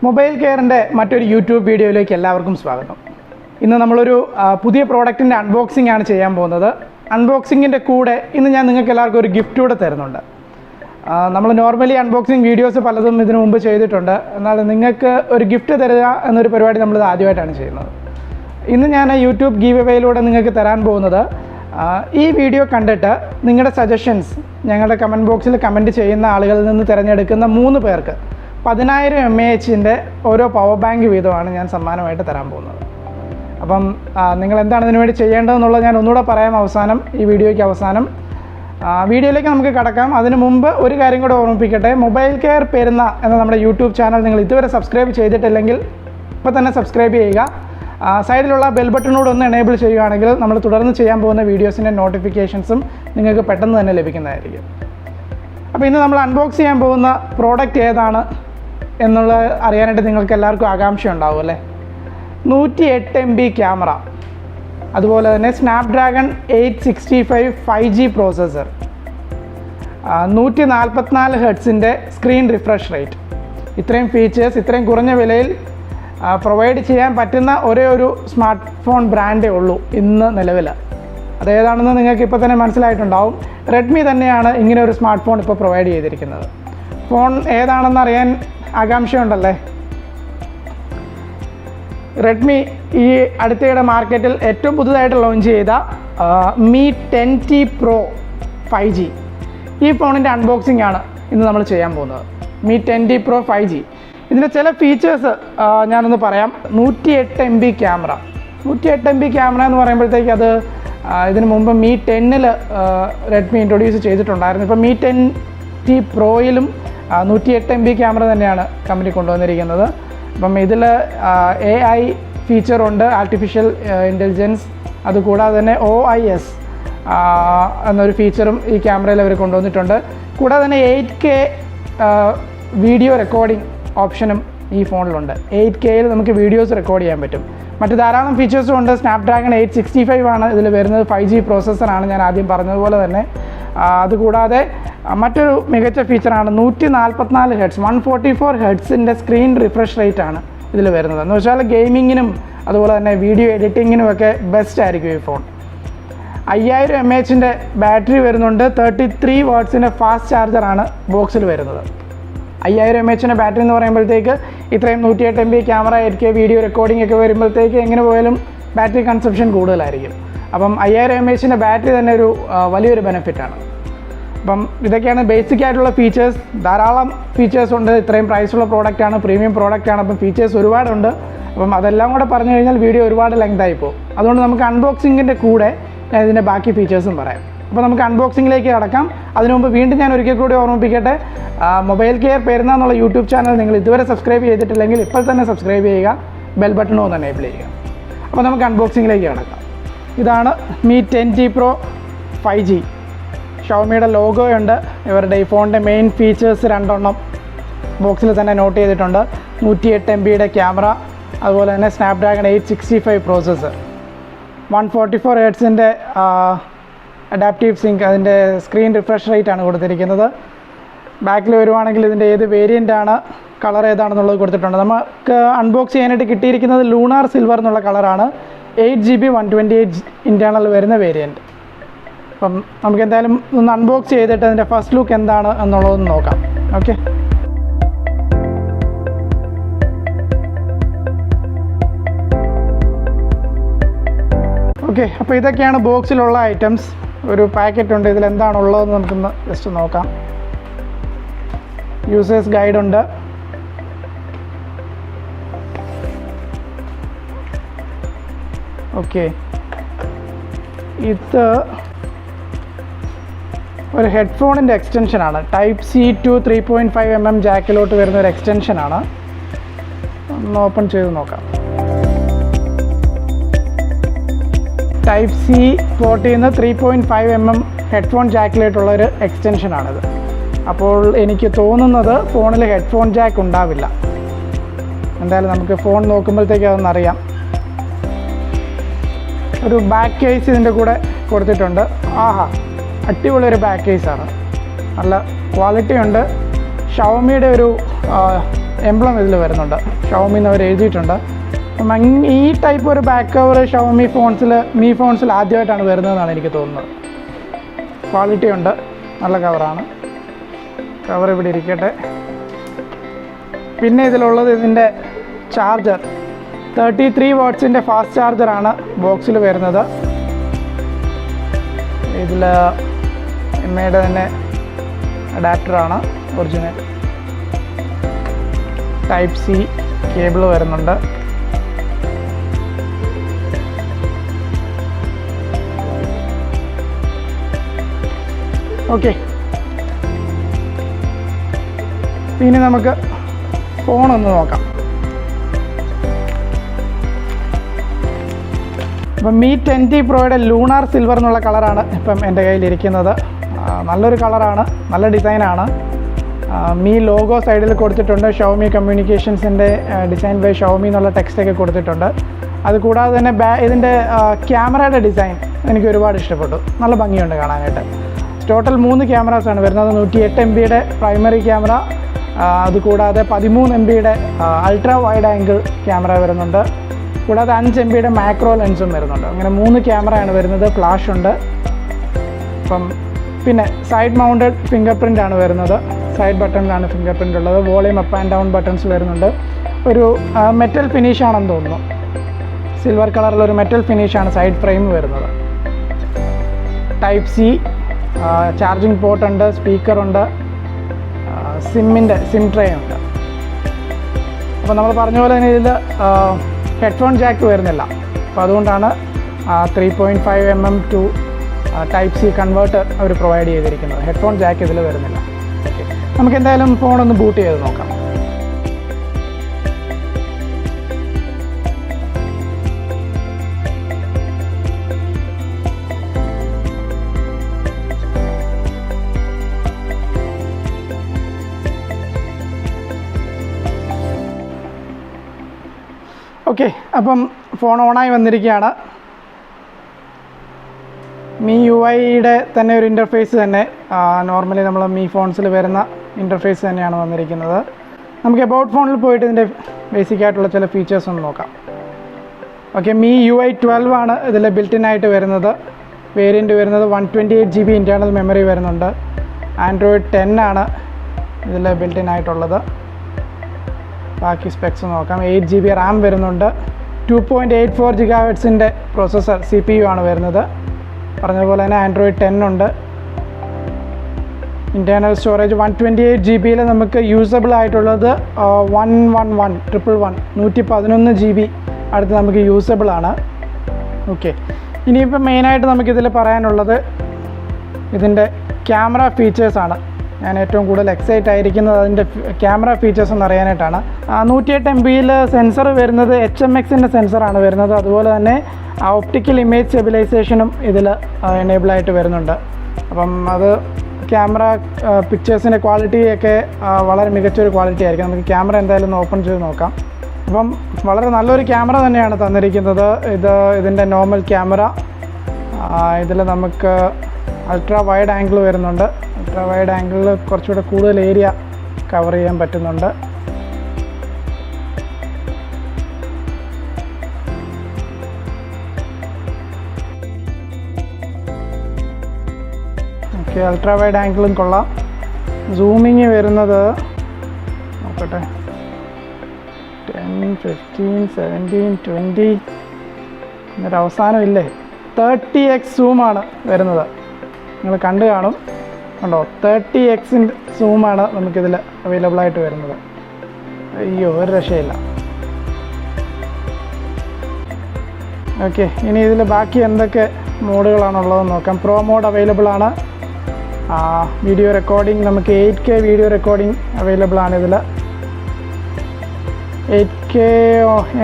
Mobile കെയറിൻ്റെ മറ്റൊരു YouTube വീഡിയോയിലേക്ക് എല്ലാവർക്കും സ്വാഗതം. ഇന്ന് നമ്മളൊരു പുതിയ പ്രോഡക്റ്റിൻ്റെ അൺബോക്സിംഗ് ആണ് ചെയ്യാൻ പോകുന്നത്. അൺബോക്സിങ്ങിൻ്റെ കൂടെ ഇന്ന് ഞാൻ നിങ്ങൾക്ക് എല്ലാവർക്കും ഒരു ഗിഫ്റ്റ് കൂടെ തരുന്നുണ്ട്. നമ്മൾ നോർമലി അൺബോക്സിങ് വീഡിയോസ് പലതും ഇതിനു മുമ്പ് ചെയ്തിട്ടുണ്ട്. എന്നാൽ നിങ്ങൾക്ക് ഒരു ഗിഫ്റ്റ് തരിക എന്നൊരു പരിപാടി നമ്മളിത് ആദ്യമായിട്ടാണ് ചെയ്യുന്നത്. ഇന്ന് ഞാൻ യൂട്യൂബ് ഗീവ് അവേയിലൂടെ നിങ്ങൾക്ക് തരാൻ പോകുന്നത് ഈ വീഡിയോ കണ്ടിട്ട് നിങ്ങളുടെ സജഷൻസ് ഞങ്ങളുടെ കമൻറ്റ് ബോക്സിൽ കമൻറ്റ് ചെയ്യുന്ന ആളുകളിൽ നിന്ന് തിരഞ്ഞെടുക്കുന്ന 3 പേർക്ക് 10,000 mAh ഓരോ പവർ ബാങ്ക് വീതമാണ് ഞാൻ സമ്മാനമായിട്ട് തരാൻ പോകുന്നത്. അപ്പം നിങ്ങൾ എന്താണ് ഇതിനു വേണ്ടി ചെയ്യേണ്ടതെന്നുള്ളത് ഞാൻ ഒന്നുകൂടെ പറയാം അവസാനം, ഈ വീഡിയോയ്ക്ക് അവസാനം. വീഡിയോയിലേക്ക് നമുക്ക് കടക്കാം. അതിന് മുമ്പ് ഒരു കാര്യം കൂടെ ഓർമ്മിപ്പിക്കട്ടെ. മൊബൈൽ കെയർ പെരുന്ന എന്ന നമ്മുടെ യൂട്യൂബ് ചാനൽ നിങ്ങൾ ഇതുവരെ സബ്സ്ക്രൈബ് ചെയ്തിട്ടില്ലെങ്കിൽ ഇപ്പോൾ തന്നെ സബ്സ്ക്രൈബ് ചെയ്യുക. സൈഡിലുള്ള ബെൽ ബട്ടണോട് ഒന്ന് എനേബിൾ ചെയ്യുകയാണെങ്കിൽ നമ്മൾ തുടർന്ന് ചെയ്യാൻ പോകുന്ന വീഡിയോസിൻ്റെ നോട്ടിഫിക്കേഷൻസും നിങ്ങൾക്ക് പെട്ടെന്ന് തന്നെ ലഭിക്കുന്നതായിരിക്കും. അപ്പോൾ ഇന്ന് നമ്മൾ അൺബോക്സ് ചെയ്യാൻ പോകുന്ന പ്രോഡക്റ്റ് ഏതാണ് എന്നുള്ളത് അറിയാനായിട്ട് നിങ്ങൾക്ക് എല്ലാവർക്കും ആകാംക്ഷ ഉണ്ടാവും അല്ലേ. 108 MB ക്യാമറ, അതുപോലെ തന്നെ സ്നാപ്ഡ്രാഗൺ 865 5G പ്രോസസ്സർ, 144 ഹെർട്സിൻ്റെ സ്ക്രീൻ റിഫ്രഷ് റേറ്റ്. ഇത്രയും ഫീച്ചേഴ്സ് ഇത്രയും കുറഞ്ഞ വിലയിൽ പ്രൊവൈഡ് ചെയ്യാൻ പറ്റുന്ന ഒരേ ഒരു സ്മാർട്ട് ഫോൺ ബ്രാൻഡേ ഉള്ളൂ ഇന്ന് നിലവിൽ. അതേതാണെന്ന് നിങ്ങൾക്ക് ഇപ്പോൾ തന്നെ മനസ്സിലായിട്ടുണ്ടാവും. റെഡ്മി തന്നെയാണ് ഇങ്ങനെ ഒരു സ്മാർട്ട് ഫോൺ ഇപ്പോൾ പ്രൊവൈഡ് ചെയ്തിരിക്കുന്നത്. ഫോൺ ഏതാണെന്ന് അറിയാൻ ആകാംക്ഷയുണ്ടല്ലേ. റെഡ്മി ഈ അടുത്തിടെ മാർക്കറ്റിൽ ഏറ്റവും പുതുതായിട്ട് ലോഞ്ച് ചെയ്ത Mi 10T Pro 5G, ഈ ഫോണിൻ്റെ അൺബോക്സിംഗ് ആണ് ഇന്ന് നമ്മൾ ചെയ്യാൻ പോകുന്നത്. Mi 10T Pro 5G. ഇതിൻ്റെ ചില ഫീച്ചേഴ്സ് ഞാനൊന്ന് പറയാം. 108 MB ക്യാമറ. 108 MB ക്യാമറ എന്ന് പറയുമ്പോഴത്തേക്ക് അത് ഇതിന് മുമ്പ് Mi 10ൽ റെഡ്മി ഇൻട്രൊഡ്യൂസ് ചെയ്തിട്ടുണ്ടായിരുന്നു. ഇപ്പോൾ Mi 10T Proയിലും 108 MB ക്യാമറ തന്നെയാണ് കമ്പനി കൊണ്ടുവന്നിരിക്കുന്നത്. അപ്പം ഇതിൽ AI ഫീച്ചറുണ്ട്, ആർട്ടിഫിഷ്യൽ ഇൻ്റലിജൻസ്. അതുകൂടാതെ തന്നെ OIS എന്നൊരു ഫീച്ചറും ഈ ക്യാമറയിൽ അവർ കൊണ്ടുവന്നിട്ടുണ്ട്. കൂടാതെ തന്നെ 8K വീഡിയോ റെക്കോർഡിംഗ് ഓപ്ഷനും ഈ ഫോണിലുണ്ട്. 8Kയിൽ നമുക്ക് വീഡിയോസ് റെക്കോർഡ് ചെയ്യാൻ പറ്റും. മറ്റ് ധാരാളം ഫീച്ചേഴ്സും ഉണ്ട്. സ്നാപ്ഡ്രാഗൺ 865 ആണ് ഇതിൽ വരുന്നത്. 5G പ്രോസസ്സറാണ് ഞാൻ ആദ്യം പറഞ്ഞതുപോലെ തന്നെ. അതുകൂടാതെ മറ്റൊരു മികച്ച ഫീച്ചറാണ് 144 ഹെർട്സ് 144 ഹെർട്സിൻ്റെ സ്ക്രീൻ റിഫ്രഷ് റേറ്റ് ആണ് ഇതിൽ വരുന്നത്. എന്ന് വെച്ചാൽ ഗെയിമിങ്ങിനും അതുപോലെ തന്നെ വീഡിയോ എഡിറ്റിങ്ങിനും ഒക്കെ ബെസ്റ്റ് ആയിരിക്കും ഈ ഫോൺ. 5000 mAh ബാറ്ററി വരുന്നുണ്ട്. 33 വാട്ട്സിൻ്റെ ഫാസ്റ്റ് ചാർജറാണ് ബോക്സിൽ വരുന്നത്. 5000 mAh ബാറ്ററി എന്ന് പറയുമ്പോഴത്തേക്ക് ഇത്രയും 108 MB camera 8K video recording ഒക്കെ വരുമ്പോഴത്തേക്ക് എങ്ങനെ പോയാലും ബാറ്ററി കൺസപ്ഷൻ കൂടുതലായിരിക്കും. അപ്പം 5000 mAh ബാറ്ററി തന്നെ ഒരു വലിയൊരു ബെനിഫിറ്റാണ്. അപ്പം ഇതൊക്കെയാണ് ബേസിക് ആയിട്ടുള്ള ഫീച്ചേഴ്സ്. ധാരാളം ഫീച്ചേഴ്സ് ഉണ്ട്. ഇത്രയും പ്രൈസുള്ള പ്രോഡക്റ്റാണ്, പ്രീമിയം പ്രോഡക്റ്റാണ്. അപ്പം ഫീച്ചേഴ്സ് ഒരുപാടുണ്ട്. അപ്പം അതെല്ലാം കൂടെ പറഞ്ഞു കഴിഞ്ഞാൽ വീഡിയോ ഒരുപാട് ലെങ്തായി പോകും. അതുകൊണ്ട് നമുക്ക് അൺബോക്സിങ്ങിൻ്റെ കൂടെ ഞാൻ ഇതിൻ്റെ ബാക്കി ഫീച്ചേഴ്സും പറയാം. അപ്പോൾ നമുക്ക് അൺബോക്സിങ്ങിലേക്ക് കടക്കാം. അതിനു മുമ്പ് വീണ്ടും ഞാൻ ഒരിക്കൽ കൂടി ഓർമ്മിപ്പിക്കട്ടെ, മൊബൈൽ കെയർ പെരുന്ന എന്നുള്ള യൂട്യൂബ് ചാനൽ നിങ്ങൾ ഇതുവരെ സബ്സ്ക്രൈബ് ചെയ്തിട്ടില്ലെങ്കിൽ ഇപ്പോൾ തന്നെ സബ്സ്ക്രൈബ് ചെയ്യുക, ബെൽ ബട്ടണും ഒന്ന് എനേബിൾ ചെയ്യുക. അപ്പോൾ നമുക്ക് അൺബോക്സിങ്ങിലേക്ക് കടക്കാം. ഇതാണ് Mi 10T Pro 5G. ഷവോമിയുടെ ലോഗോയുണ്ട്. ഇവരുടെ ഈ ഫോണിൻ്റെ മെയിൻ ഫീച്ചേഴ്സ് 2 ബോക്സിൽ തന്നെ നോട്ട് ചെയ്തിട്ടുണ്ട്. 108 MB ക്യാമറ, അതുപോലെ തന്നെ സ്നാപ്ഡ്രാഗൺ 865 പ്രോസസ്സർ, 144 ഹെർട്സിൻ്റെ അഡാപ്റ്റീവ് സിങ്ക്, അതിൻ്റെ സ്ക്രീൻ റിഫ്രഷ് റേറ്റ് ആണ് കൊടുത്തിരിക്കുന്നത്. ബാക്കിൽ വരുവാണെങ്കിൽ ഇതിൻ്റെ ഏത് വേരിയൻ്റാണ്, കളർ ഏതാണെന്നുള്ളത് കൊടുത്തിട്ടുണ്ട്. നമുക്ക് അൺബോക്സ് ചെയ്യാനായിട്ട് കിട്ടിയിരിക്കുന്നത് ലൂണാർ സിൽവർ എന്നുള്ള കളറാണ്. 8GB 128 ഇൻറ്റേർണൽ വരുന്ന വേരിയൻറ്റ്. അപ്പം നമുക്ക് എന്തായാലും ഒന്ന് അൺബോക്സ് ചെയ്തിട്ട് അതിൻ്റെ ഫസ്റ്റ് ലുക്ക് എന്താണ് എന്നുള്ളതൊന്ന് നോക്കാം. ഓക്കെ, അപ്പോൾ ഇതൊക്കെയാണ് ബോക്സിലുള്ള ഐറ്റംസ്. ഒരു പാക്കറ്റ് ഉണ്ട്. ഇതിലെന്താണുള്ളതെന്ന് നമുക്കൊന്ന് ജസ്റ്റ് നോക്കാം. യൂസേഴ്സ് ഗൈഡ് ഉണ്ട്. ഓക്കെ, ഇത് ഒരു ഹെഡ്ഫോണിൻ്റെ എക്സ്റ്റൻഷനാണ്. Type-C to 3.5 mm ജാക്കിലോട്ട് വരുന്ന ഒരു എക്സ്റ്റൻഷനാണ്. ഒന്ന് ഓപ്പൺ ചെയ്ത് നോക്കാം. Type-C പോർട്ട് ചെയ്യുന്ന 3.5 mm ഹെഡ്ഫോൺ ജാക്കിലോട്ടുള്ളൊരു എക്സ്റ്റൻഷനാണിത്. അപ്പോൾ എനിക്ക് തോന്നുന്നത് ഫോണിൽ ഹെഡ്ഫോൺ ജാക്ക് ഉണ്ടാവില്ല. എന്തായാലും നമുക്ക് ഫോൺ നോക്കുമ്പോഴത്തേക്ക് അതൊന്നറിയാം. ഒരു ബാക്ക് കേസ് ഇതിൻ്റെ കൂടെ കൊടുത്തിട്ടുണ്ട്. ആഹാ, അടിപൊളി ഒരു ബാക്ക് കേസാണ്. നല്ല ക്വാളിറ്റി ഉണ്ട്. ഷവോമിയുടെ ഒരു എംബ്ലം ഇതിൽ വരുന്നുണ്ട്. ഷവോമി എന്ന് അവർ എഴുതിയിട്ടുണ്ട്. അപ്പം ഈ ടൈപ്പ് ഒരു ബാക്ക് കവർ ഷവോമി ഫോൺസിൽ ആദ്യമായിട്ടാണ് വരുന്നതെന്നാണ് എനിക്ക് തോന്നുന്നത്. ക്വാളിറ്റി ഉണ്ട്, നല്ല കവറാണ്. കവർ ഇവിടെ ഇരിക്കട്ടെ. പിന്നെ ഇതിലുള്ളത് ഇതിൻ്റെ ചാർജർ 33 വാട്ട്സിൻ്റെ ഫാസ്റ്റ് ചാർജറാണ് ബോക്സിൽ വരുന്നത്. ഇതിൽ എമ്മയുടെ തന്നെ അഡാപ്റ്ററാണ് ഒറിജിനൽ. ടൈപ്പ് സി കേബിൾ വരുന്നുണ്ട്. ഓക്കെ, ഇനി നമുക്ക് ഫോണൊന്ന് നോക്കാം. അപ്പം Mi 10T Proയുടെ ലൂണാർ സിൽവർ എന്നുള്ള കളറാണ് ഇപ്പം എൻ്റെ കയ്യിലിരിക്കുന്നത്. നല്ലൊരു കളറാണ്, നല്ല ഡിസൈനാണ്. മീ ലോഗോ സൈഡിൽ കൊടുത്തിട്ടുണ്ട്. ഷവോമി കമ്മ്യൂണിക്കേഷൻസിൻ്റെ ഡിസൈൻ ബൈ ഷവോമി എന്നുള്ള ടെക്സ്റ്റൊക്കെ കൊടുത്തിട്ടുണ്ട്. അതുകൂടാതെ തന്നെ ഇതിൻ്റെ ക്യാമറയുടെ ഡിസൈൻ എനിക്ക് ഒരുപാട് ഇഷ്ടപ്പെട്ടു. നല്ല ഭംഗിയുണ്ട് കാണാനായിട്ട്. ടോട്ടൽ 3 ക്യാമറാസാണ് വരുന്നത്. 108 MB പ്രൈമറി ക്യാമറ, അതുകൂടാതെ 13 MB ultra wide angle camera വരുന്നുണ്ട്. കൂടാതെ 5 MB മാക്രോ ലെൻസും വരുന്നുണ്ട്. അങ്ങനെ 3 ക്യാമറയാണ് വരുന്നത്. ഫ്ലാഷ് ഉണ്ട്. അപ്പം പിന്നെ സൈഡ് മൗണ്ടഡ് ഫിംഗർ പ്രിൻ്റ് ആണ് വരുന്നത്. സൈഡ് ബട്ടണിലാണ് ഫിംഗർ പ്രിൻ്റ് ഉള്ളത്. Volume up and down buttons വരുന്നുണ്ട്. ഒരു മെറ്റൽ ഫിനിഷാണെന്ന് തോന്നുന്നു. സിൽവർ കളറിലൊരു മെറ്റൽ ഫിനിഷാണ് സൈഡ് ഫ്രെയിം വരുന്നത്. ടൈപ്പ് സി, ചാർജിങ് പോർട്ടുണ്ട്, സ്പീക്കറുണ്ട്, സിം ട്രേ ഉണ്ട്. അപ്പോൾ നമ്മൾ പറഞ്ഞ പോലെ തന്നെ ഇതിൽ ഹെഡ്ഫോൺ ജാക്ക് വരുന്നില്ല. അപ്പോൾ അതുകൊണ്ടാണ് 3.5 mm to type C converter അവർ പ്രൊവൈഡ് ചെയ്തിരിക്കുന്നത്. ഹെഡ്ഫോൺ ജാക്ക് ഇതിൽ വരുന്നില്ല. ഓക്കെ, നമുക്ക് എന്തായാലും ഫോണൊന്ന് ബൂട്ട് ചെയ്ത് നോക്കാം. ഓക്കെ, അപ്പം ഫോൺ ഓണായി വന്നിരിക്കുകയാണ്. മീ UI-യുടെ തന്നെ ഒരു ഇൻ്റർഫേസ് തന്നെ നോർമലി നമ്മൾ മീ ഫോൺസിൽ വരുന്ന ഇൻ്റർഫേസ് തന്നെയാണ് വന്നിരിക്കുന്നത്. നമുക്ക് എബൌട്ട് ഫോണിൽ പോയിട്ട് ഇതിൻ്റെ ബേസിക് ആയിട്ടുള്ള ചില ഫീച്ചേഴ്സ് ഒന്ന് നോക്കാം. ഓക്കെ, മീ UI 12 ആണ് ഇതിൽ ബിൽറ്റിനായിട്ട് വരുന്നത്. വേരിയൻറ്റ് വരുന്നത് 128 GB ഇൻറ്റേർണൽ മെമ്മറി വരുന്നുണ്ട്. ആൻഡ്രോയിഡ് 10 ആണ് ഇതിൽ ബിൽറ്റിനായിട്ടുള്ളത്. ബാക്കി സ്പെക്സ് നോക്കാം. 8 GB റാം വരുന്നുണ്ട്. 2.84 GHz പ്രോസസ്സർ CPU ആണ് വരുന്നത്. പറഞ്ഞതുപോലെ തന്നെ ആൻഡ്രോയിഡ് 10 ഉണ്ട്. ഇൻറ്റേർണൽ സ്റ്റോറേജ് 128 GB നമുക്ക് യൂസബിൾ ആയിട്ടുള്ളത് 111 GB അടുത്ത് നമുക്ക് യൂസബിൾ ആണ്. ഓക്കെ, ഇനിയിപ്പോൾ മെയിനായിട്ട് നമുക്കിതിൽ പറയാനുള്ളത് ഇതിൻ്റെ ക്യാമറ ഫീച്ചേഴ്സാണ്. ഞാൻ ഏറ്റവും കൂടുതൽ എക്സൈറ്റ് ആയിരിക്കുന്നത് അതിൻ്റെ ക്യാമറ ഫീച്ചേഴ്സ് എന്ന് അറിയാനായിട്ടാണ്. 108 MB സെൻസർ വരുന്നത് HMX-ൻ്റെ സെൻസറാണ് വരുന്നത്. അതുപോലെ തന്നെ ഓപ്റ്റിക്കൽ ഇമേജ് സ്റ്റെബിലൈസേഷനും ഇതിൽ എനേബിളായിട്ട് വരുന്നുണ്ട്. അപ്പം അത് ക്യാമറ പിക്ചേഴ്സിൻ്റെ ക്വാളിറ്റിയൊക്കെ വളരെ മികച്ചൊരു ക്വാളിറ്റി ആയിരിക്കും. നമുക്ക് ക്യാമറ എന്തായാലും ഒന്ന് ഓപ്പൺ ചെയ്ത് നോക്കാം. അപ്പം വളരെ നല്ലൊരു ക്യാമറ തന്നെയാണ് തന്നിരിക്കുന്നത്. ഇതിൻ്റെ നോർമൽ ക്യാമറ, ഇതിൽ നമുക്ക് അൾട്രാ വൈഡ് ആംഗിൾ വരുന്നുണ്ട്. അൾട്രാ വൈഡ് ആംഗിളിൽ കുറച്ചുകൂടെ കൂടുതൽ ഏരിയ കവർ ചെയ്യാൻ പറ്റുന്നുണ്ട്. ഓക്കെ, അൾട്രാ വൈഡ് ആംഗിളും കൊള്ളാം. സൂമിങ് വരുന്നത് നോക്കട്ടെ, 10, 15, 17, 20 എന്നൊരു അവസാനം ഇല്ലേ, 30x സൂമാണ് വരുന്നത്. നിങ്ങൾ കണ്ടു കാണും, കണ്ടോ, 30x സൂമാണ് നമുക്കിതിൽ അവൈലബിൾ ആയിട്ട് വരുന്നത്. അയ്യോ, ഒരു രക്ഷയില്ല. ഓക്കെ, ഇനി ഇതിൽ ബാക്കി എന്തൊക്കെ മോഡുകളാണുള്ളതെന്ന് നോക്കാം. പ്രോ മോഡ് അവൈലബിൾ ആണ്. വീഡിയോ റെക്കോർഡിംഗ് നമുക്ക് 8K വീഡിയോ റെക്കോർഡിംഗ് അവൈലബിൾ ആണ്. ഇതിൽ 8K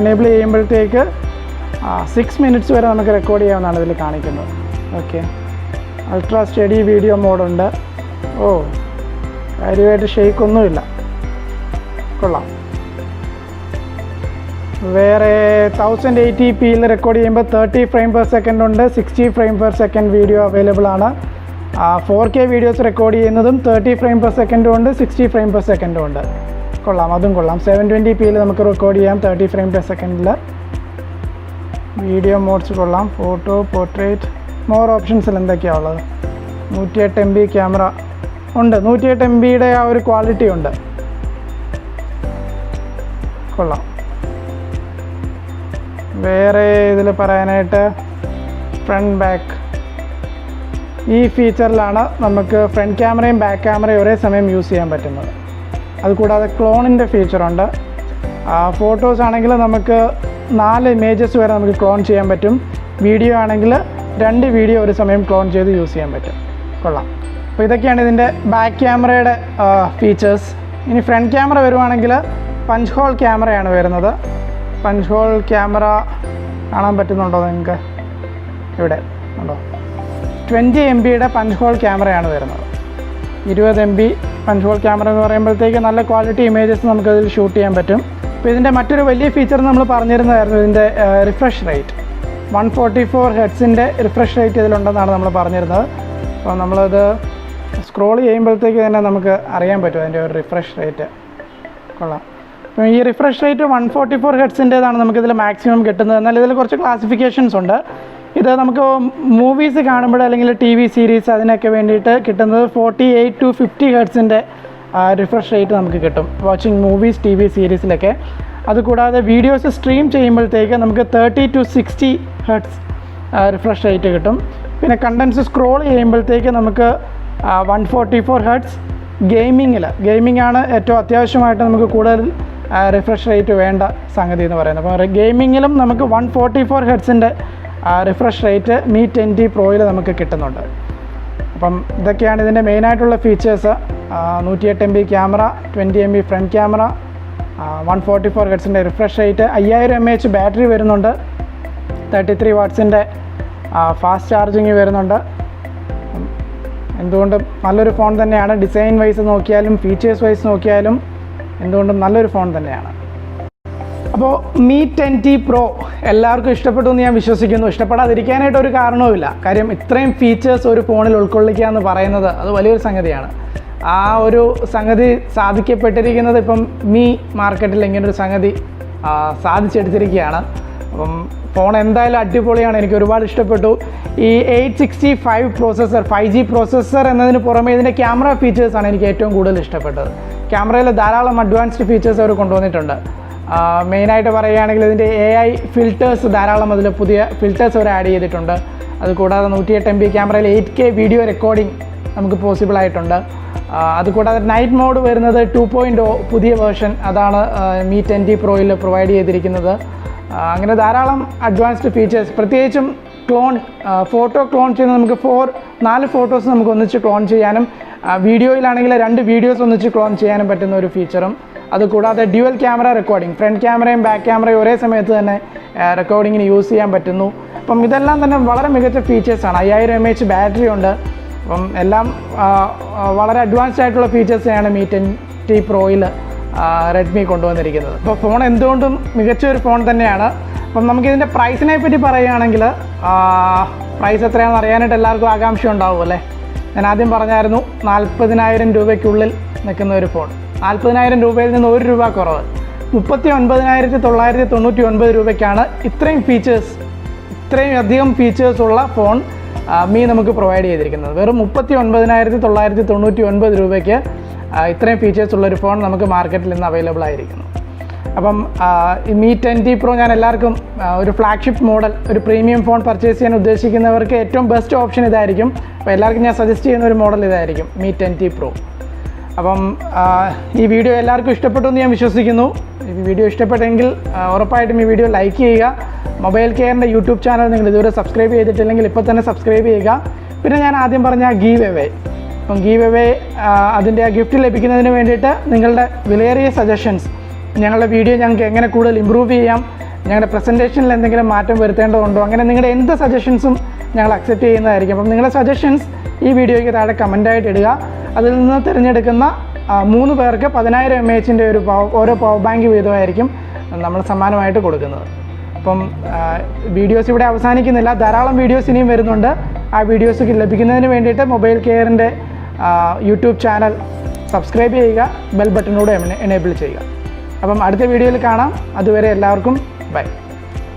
എനേബിൾ ചെയ്യുമ്പോഴത്തേക്ക് 6 മിനിറ്റ്സ് വരെ നമുക്ക് റെക്കോർഡ് ചെയ്യാമെന്നാണ് ഇതിൽ കാണിക്കുന്നത്. ഓക്കെ, അൾട്രാ സ്റ്റഡി വീഡിയോ മോഡുണ്ട്. ഓ, കാര്യമായിട്ട് ഷെയ്ക്കൊന്നുമില്ല, കൊള്ളാം. വേറെ 1080p റെക്കോർഡ് ചെയ്യുമ്പോൾ 30 ഫ്രെയിം പെർ സെക്കൻഡ് ഉണ്ട്. 60 frame per second video available ആണ്. 4K വീഡിയോസ് റെക്കോർഡ് ചെയ്യുന്നതും 30 ഫ്രെയിം പെർ സെക്കൻഡും ഉണ്ട്, 60 ഫ്രെയിം പെർ സെക്കൻഡും ഉണ്ട്. കൊള്ളാം, അതും കൊള്ളാം. 720pയിൽ നമുക്ക് റെക്കോർഡ് ചെയ്യാം 30 ഫ്രെയിം പെർ സെക്കൻഡിൽ. വീഡിയോ മോഡ്സ് കൊള്ളാം. ഫോട്ടോ, പോർട്രേറ്റ്, മോർ ഓപ്ഷൻസിൽ എന്തൊക്കെയാണ് ഉള്ളത്? 108 MB ക്യാമറ ഉണ്ട്, 108 MBയുടെ ആ ഒരു ക്വാളിറ്റി ഉണ്ട്. കൊള്ളാം. വേറെ ഇതിൽ പറയാനായിട്ട് ഫ്രണ്ട് ബാക്ക്, ഈ ഫീച്ചറിലാണ് നമുക്ക് ഫ്രണ്ട് ക്യാമറയും ബാക്ക് ക്യാമറയും ഒരേ സമയം യൂസ് ചെയ്യാൻ പറ്റുന്നത്. അതുകൂടാതെ ക്ലോണിൻ്റെ ഫീച്ചറുണ്ട്. ഫോട്ടോസ് ആണെങ്കിൽ നമുക്ക് 4 ഇമേജസ് വരെ നമുക്ക് ക്ലോൺ ചെയ്യാൻ പറ്റും. വീഡിയോ ആണെങ്കിൽ 2 വീഡിയോ ഒരു സമയം ക്ലോൺ ചെയ്ത് യൂസ് ചെയ്യാൻ പറ്റും. കൊള്ളാം. അപ്പോൾ ഇതൊക്കെയാണ് ഇതിൻ്റെ ബാക്ക് ക്യാമറയുടെ ഫീച്ചേഴ്സ്. ഇനി ഫ്രണ്ട് ക്യാമറ വരുവാണെങ്കിൽ പഞ്ച് ഹോൾ ക്യാമറയാണ് വരുന്നത്. പഞ്ച് ഹോൾ ക്യാമറ കാണാൻ പറ്റുന്നുണ്ടോ നിങ്ങൾക്ക്? ഇവിടെ ഉണ്ടോ? 20 MBയുടെ പഞ്ച് ഹോൾ ക്യാമറയാണ് വരുന്നത്. 20 MB പഞ്ച് ഹോൾ ക്യാമറ എന്ന് പറയുമ്പോഴത്തേക്ക് നല്ല ക്വാളിറ്റി ഇമേജസ് നമുക്കതിൽ ഷൂട്ട് ചെയ്യാൻ പറ്റും. അപ്പോൾ ഇതിൻ്റെ മറ്റൊരു വലിയ ഫീച്ചർ നമ്മൾ പറഞ്ഞിരുന്നതായിരുന്നു ഇതിൻ്റെ റിഫ്രഷ് റേറ്റ്. 144 ഹെർട്സിൻ്റെ റിഫ്രഷ് റേറ്റ് ഇതിലുണ്ടെന്നാണ് നമ്മൾ പറഞ്ഞിരുന്നത്. അപ്പോൾ നമ്മളത് സ്ക്രോൾ ചെയ്യുമ്പോഴത്തേക്ക് തന്നെ നമുക്ക് അറിയാൻ പറ്റും അതിൻ്റെ ഒരു റിഫ്രഷ് റേറ്റ്. കൊള്ളാം. അപ്പോൾ ഈ റിഫ്രഷ് റേറ്റ് 144 ഹെർട്സിൻ്റേതാണ് നമുക്കിതിൽ മാക്സിമം കിട്ടുന്നത്. എന്നാൽ ഇതിൽ കുറച്ച് ക്ലാസിഫിക്കേഷൻസ് ഉണ്ട്. ഇത് നമുക്ക് മൂവീസ് കാണുമ്പോൾ അല്ലെങ്കിൽ TV സീരീസ് അതിനൊക്കെ വേണ്ടിയിട്ട് കിട്ടുന്നത് 48 to 50 ഹെർട്സിൻ്റെ റിഫ്രഷ് റേറ്റ് നമുക്ക് കിട്ടും വാച്ചിങ് മൂവീസ് TV സീരീസിലൊക്കെ. അതുകൂടാതെ വീഡിയോസ് സ്ട്രീം ചെയ്യുമ്പോഴത്തേക്ക് നമുക്ക് 30 to 60 ഹെർട്സ് റിഫ്രഷ് റേറ്റ് കിട്ടും. പിന്നെ കണ്ടൻസ് സ്ക്രോൾ ചെയ്യുമ്പോഴത്തേക്ക് നമുക്ക് 144 ഹെർട്സ്. ഗെയിമിംഗ് ആണ് ഏറ്റവും അത്യാവശ്യമായിട്ട് നമുക്ക് കൂടുതൽ റിഫ്രഷ് റേറ്റ് വേണ്ട സംഗതി എന്ന് പറയുന്നത്. അപ്പോൾ ഗെയിമിങ്ങിലും നമുക്ക് 144 ഹെർട്സിൻ്റെ റിഫ്രഷ് റേറ്റ് Mi 10T Proയിൽ നമുക്ക് കിട്ടുന്നുണ്ട്. അപ്പം ഇതൊക്കെയാണ് ഇതിൻ്റെ മെയിനായിട്ടുള്ള features. 108 MB camera, 20 MB front camera, 144 ഹെർട്സിൻ്റെ റിഫ്രഷ് റേറ്റ്, 5000 mAh ബാറ്ററി വരുന്നുണ്ട്, 33 വാട്ട്സിൻ്റെ ഫാസ്റ്റ് ചാർജിങ് വരുന്നുണ്ട്. എന്തുകൊണ്ടും നല്ലൊരു ഫോൺ തന്നെയാണ്. ഡിസൈൻ വൈസ് നോക്കിയാലും ഫീച്ചേഴ്സ് വൈസ് നോക്കിയാലും എന്തുകൊണ്ടും നല്ലൊരു ഫോൺ തന്നെയാണ്. അപ്പോൾ Mi 10T Pro എല്ലാവർക്കും ഇഷ്ടപ്പെട്ടു എന്ന് ഞാൻ വിശ്വസിക്കുന്നു. ഇഷ്ടപ്പെടാതിരിക്കാനായിട്ട് ഒരു കാരണവുമില്ല. കാര്യം ഇത്രയും ഫീച്ചേഴ്സ് ഒരു ഫോണിൽ ഉൾക്കൊള്ളിക്കുക എന്ന് പറയുന്നത് അത് വലിയൊരു സംഗതിയാണ്. ആ ഒരു സംഗതി സാധിക്കപ്പെട്ടിരിക്കുന്നത് ഇപ്പം Mi മാർക്കറ്റിൽ ഇങ്ങനൊരു സംഗതി സാധിച്ചെടുത്തിരിക്കുകയാണ്. അപ്പം ഫോൺ എന്തായാലും അടിപൊളിയാണ്, എനിക്ക് ഒരുപാട് ഇഷ്ടപ്പെട്ടു. ഈ 865 പ്രോസസ്സർ, 5G പ്രോസസ്സർ എന്നതിന് പുറമെ ഇതിൻ്റെ ക്യാമറ ഫീച്ചേഴ്സാണ് എനിക്ക് ഏറ്റവും കൂടുതൽ ഇഷ്ടപ്പെട്ടത്. ക്യാമറയിൽ ധാരാളം അഡ്വാൻസ്ഡ് ഫീച്ചേഴ്സ് അവർ കൊണ്ടുവന്നിട്ടുണ്ട്. മെയിനായിട്ട് പറയുകയാണെങ്കിൽ ഇതിൻ്റെ AI ഫിൽറ്റേഴ്സ് ധാരാളം, അതിൽ പുതിയ ഫിൽറ്റേഴ്സ് അവർ ആഡ് ചെയ്തിട്ടുണ്ട്. അതുകൂടാതെ 108 MB ക്യാമറയിൽ 8K വീഡിയോ റെക്കോർഡിംഗ് നമുക്ക് പോസിബിൾ ആയിട്ടുണ്ട്. അതുകൂടാതെ നൈറ്റ് മോഡ് വരുന്നത് 2.0 പുതിയ വേർഷൻ, അതാണ് Mi 10T Proയിൽ പ്രൊവൈഡ് ചെയ്തിരിക്കുന്നത്. അങ്ങനെ ധാരാളം അഡ്വാൻസ്ഡ് ഫീച്ചേഴ്സ്, പ്രത്യേകിച്ചും ഫോട്ടോ ക്ലോൺ ചെയ്യുന്നത് നമുക്ക് 4 ഫോട്ടോസ് നമുക്ക് ഒന്നിച്ച് ക്ലോൺ ചെയ്യാനും വീഡിയോയിലാണെങ്കിൽ 2 വീഡിയോസ് ഒന്നിച്ച് ക്ലോൺ ചെയ്യാനും പറ്റുന്ന ഒരു ഫീച്ചറും. അതുകൂടാതെ ഡ്യുവൽ ക്യാമറ റെക്കോർഡിംഗ്, ഫ്രണ്ട് ക്യാമറയും ബാക്ക് ക്യാമറയും ഒരേ സമയത്ത് തന്നെ റെക്കോർഡിങ്ങിന് യൂസ് ചെയ്യാൻ പറ്റുന്നു. അപ്പം ഇതെല്ലാം തന്നെ വളരെ മികച്ച ഫീച്ചേഴ്സാണ്. 5000 mAh ബാറ്ററി ഉണ്ട്. അപ്പം എല്ലാം വളരെ അഡ്വാൻസ്ഡ് ആയിട്ടുള്ള ഫീച്ചേഴ്സാണ് Mi 10T Proയിൽ റെഡ്മി കൊണ്ടുവന്നിരിക്കുന്നത്. അപ്പോൾ ഫോൺ എന്തുകൊണ്ടും മികച്ചൊരു ഫോൺ തന്നെയാണ്. അപ്പം നമുക്കിതിൻ്റെ പ്രൈസിനെ പറ്റി പറയുകയാണെങ്കിൽ പ്രൈസ് എത്രയാണെന്ന് അറിയാനായിട്ട് എല്ലാവർക്കും ആകാംക്ഷ ഉണ്ടാവും അല്ലേ. ഞാൻ ആദ്യം പറഞ്ഞായിരുന്നു 40,000 രൂപയ്ക്കുള്ളിൽ നിൽക്കുന്ന ഒരു ഫോൺ. 40,000 രൂപയിൽ നിന്ന് 1 രൂപ കുറവ്, 39,999 രൂപയ്ക്കാണ് ഇത്രയും അധികം ഫീച്ചേഴ്സുള്ള ഫോൺ Mi നമുക്ക് പ്രൊവൈഡ് ചെയ്തിരിക്കുന്നത്. വെറും 39,999 രൂപയ്ക്ക് ഇത്രയും ഫീച്ചേഴ്സുള്ളൊരു ഫോൺ നമുക്ക് മാർക്കറ്റിൽ നിന്ന് അവൈലബിൾ ആയിരിക്കുന്നു. അപ്പം Mi 10T Pro ഞാൻ എല്ലാവർക്കും ഒരു ഫ്ലാഗ്ഷിപ്പ് മോഡൽ, ഒരു പ്രീമിയം ഫോൺ പർച്ചേസ് ചെയ്യാൻ ഉദ്ദേശിക്കുന്നവർക്ക് ഏറ്റവും ബെസ്റ്റ് ഓപ്ഷൻ ഇതായിരിക്കും. അപ്പോൾ എല്ലാവർക്കും ഞാൻ സജസ്റ്റ് ചെയ്യുന്ന ഒരു മോഡൽ ഇതായിരിക്കും, Mi 10T Pro. അപ്പം ഈ വീഡിയോ എല്ലാവർക്കും ഇഷ്ടപ്പെട്ടു എന്ന് ഞാൻ വിശ്വസിക്കുന്നു. ഈ വീഡിയോ ഇഷ്ടപ്പെട്ടെങ്കിൽ ഉറപ്പായിട്ടും ഈ വീഡിയോ ലൈക്ക് ചെയ്യുക. മൊബൈൽ കെയറിൻ്റെ യൂട്യൂബ് ചാനൽ നിങ്ങൾ ഇതുവരെ സബ്സ്ക്രൈബ് ചെയ്തിട്ടില്ലെങ്കിൽ ഇപ്പോൾ തന്നെ സബ്സ്ക്രൈബ് ചെയ്യുക. പിന്നെ ഞാൻ ആദ്യം പറഞ്ഞ ഗീവ് അവേ, അപ്പം ഗീവ് അവേ അതിൻ്റെ ഗിഫ്റ്റ് ലഭിക്കുന്നതിന് വേണ്ടിയിട്ട് നിങ്ങളുടെ വിലയേറിയ സജഷൻസ്, ഞങ്ങളുടെ വീഡിയോ ഞങ്ങൾക്ക് എങ്ങനെ കൂടുതൽ ഇമ്പ്രൂവ് ചെയ്യാം, ഞങ്ങളുടെ പ്രസൻറ്റേഷനിൽ എന്തെങ്കിലും മാറ്റം വരുത്തേണ്ടതുണ്ടോ, അങ്ങനെ നിങ്ങളുടെ എന്ത് സജഷൻസും ഞങ്ങൾ അക്സെപ്റ്റ് ചെയ്യുന്നതായിരിക്കും. അപ്പം നിങ്ങളുടെ സജഷൻസ് ഈ വീഡിയോയ്ക്ക് താഴെ കമൻറ്റായിട്ട് ഇടുക. അതിൽ നിന്ന് തിരഞ്ഞെടുക്കുന്ന 3 പേർക്ക് 10,000 mAhൻ്റെ ഓരോ പവർ ബാങ്ക് വീതമായിരിക്കും നമ്മൾ സമ്മാനമായിട്ട് കൊടുക്കുന്നത്. അപ്പം വീഡിയോസ് ഇവിടെ അവസാനിക്കുന്നില്ല, ധാരാളം വീഡിയോസ് ഇനിയും വരുന്നുണ്ട്. ആ വീഡിയോസ് ലഭിക്കുന്നതിന് വേണ്ടിയിട്ട് മൊബൈൽ കെയറിൻ്റെ യൂട്യൂബ് ചാനൽ സബ്സ്ക്രൈബ് ചെയ്യുക, ബെൽ ബട്ടനോട് എനേബിൾ ചെയ്യുക. അപ്പം അടുത്ത വീഡിയോയിൽ കാണാം. അതുവരെ എല്ലാവർക്കും ബൈ.